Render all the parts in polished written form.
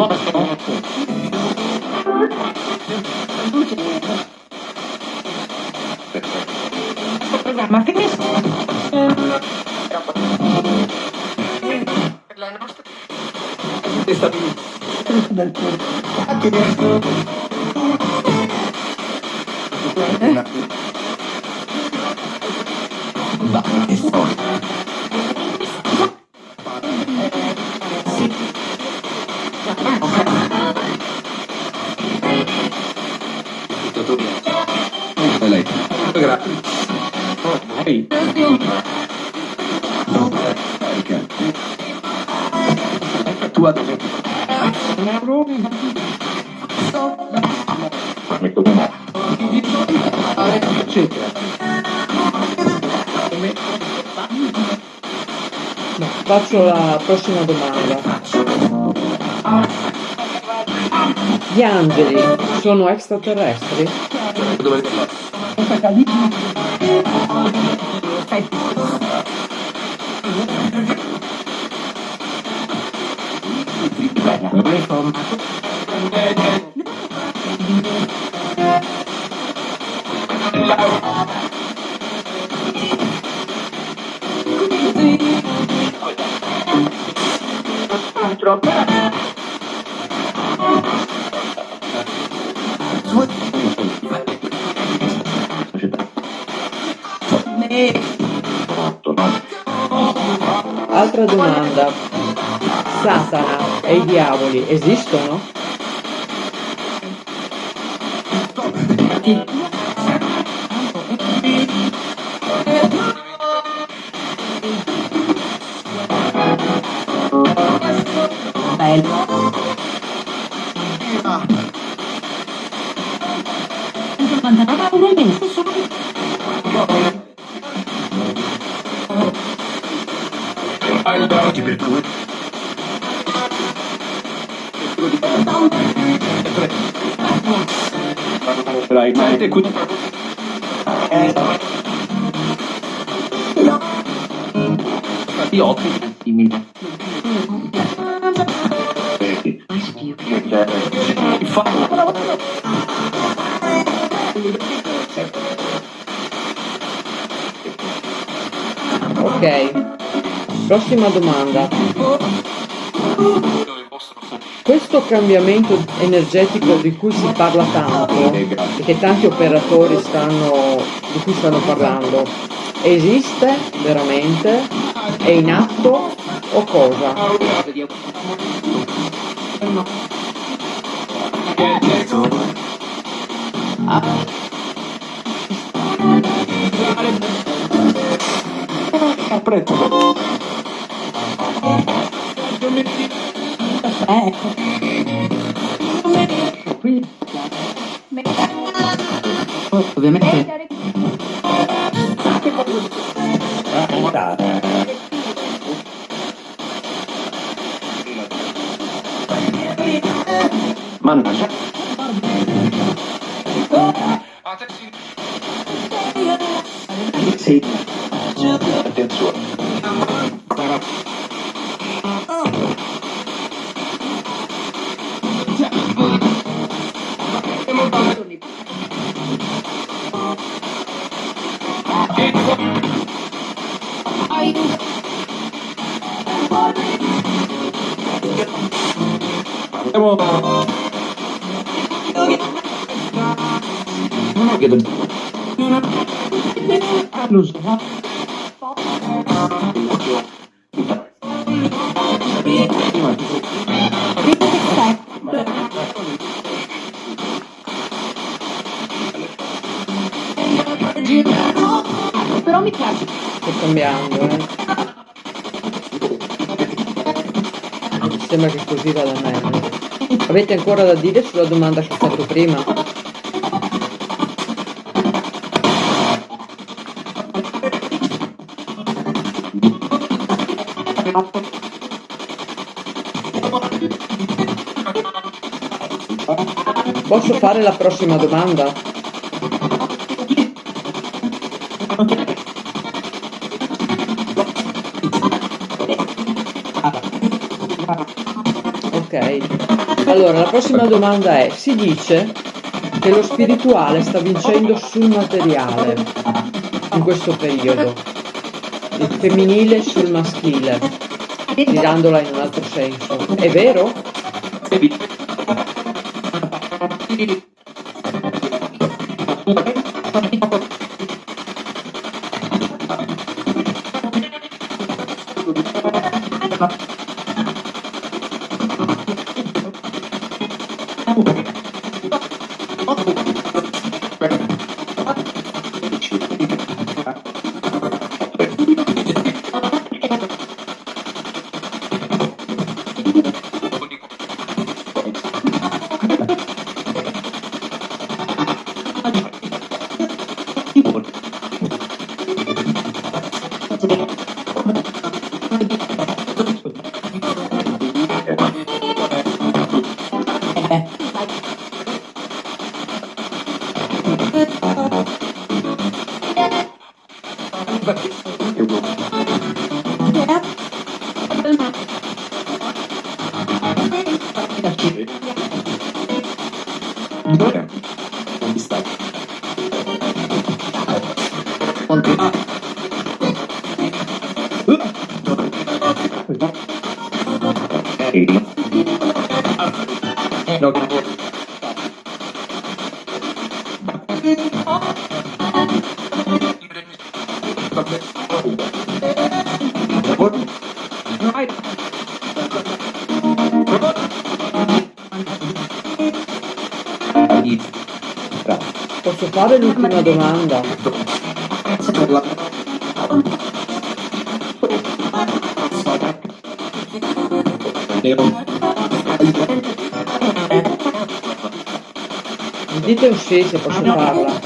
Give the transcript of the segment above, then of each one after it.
No, programma finisce. Per la nostra Del lei. Grazie. Ehi. Tu adesso. Faccio la prossima domanda. Gli angeli sono extraterrestri? Dove Altra domanda. Satana e i diavoli esistono? Ok. Prossima domanda. Questo cambiamento energetico di cui si parla tanto e che tanti operatori di cui stanno parlando, esiste veramente? È in atto o cosa? Ovviamente. Mannaggia. Sì. Attenzione. Però mi piace. Sto cambiando, Sembra che così vada meglio. Avete ancora da dire sulla domanda che ho fatto prima? Posso fare la prossima domanda? Ok. Allora, la prossima domanda è: si dice che lo spirituale sta vincendo sul materiale in questo periodo, il femminile sul maschile, tirandola in un altro senso. È vero? Posso fare l'ultima domanda? Mi dite un sì se posso farla.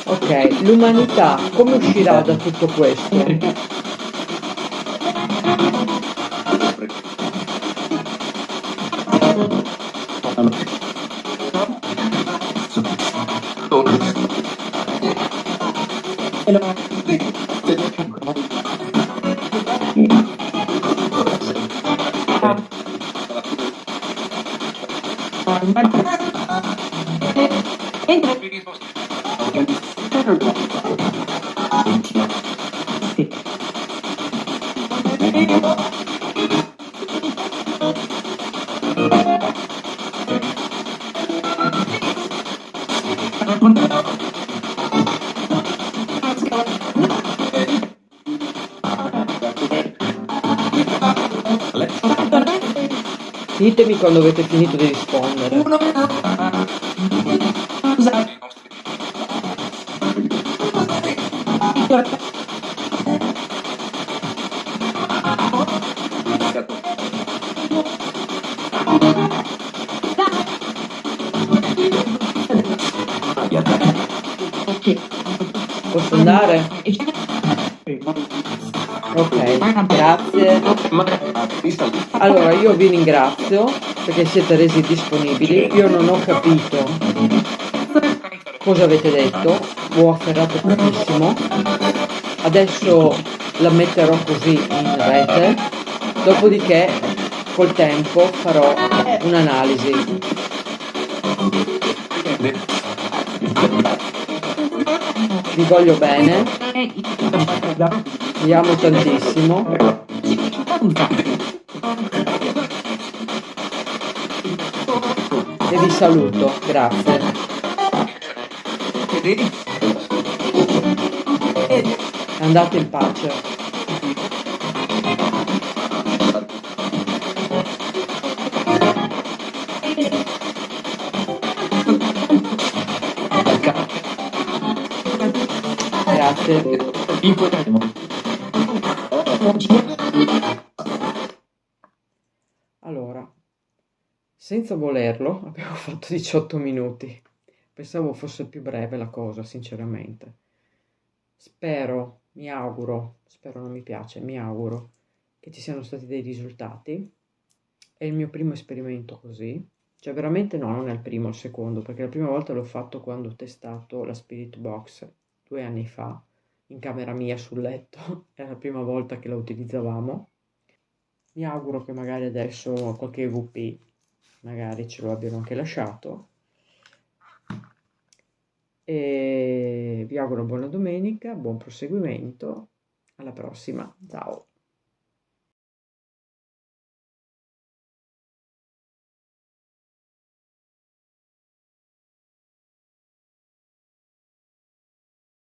Ok, l'umanità come uscirà da tutto questo? Ditemi quando avete finito di rispondere. Posso andare? Ok, grazie. Allora, io vi ringrazio perché siete resi disponibili. Io non ho capito cosa avete detto, ho afferrato pochissimo. Adesso la metterò così in rete, dopodiché col tempo farò un'analisi. Vi voglio bene, vi amo tantissimo. E vi saluto, grazie. Andate in pace. Grazie. Allora, senza volerlo, abbiamo fatto 18 minuti. Pensavo fosse più breve la cosa, sinceramente. Spero, mi auguro, spero non mi piace, mi auguro che ci siano stati dei risultati. È il mio primo esperimento così. Cioè veramente no, non è il primo, il secondo, perché la prima volta l'ho fatto quando ho testato la Spirit Box 2 anni fa, in camera mia sul letto. È la prima volta che la utilizzavamo. Mi auguro che magari adesso qualche EVP magari ce lo abbiano anche lasciato. E vi auguro buona domenica, buon proseguimento. Alla prossima, ciao.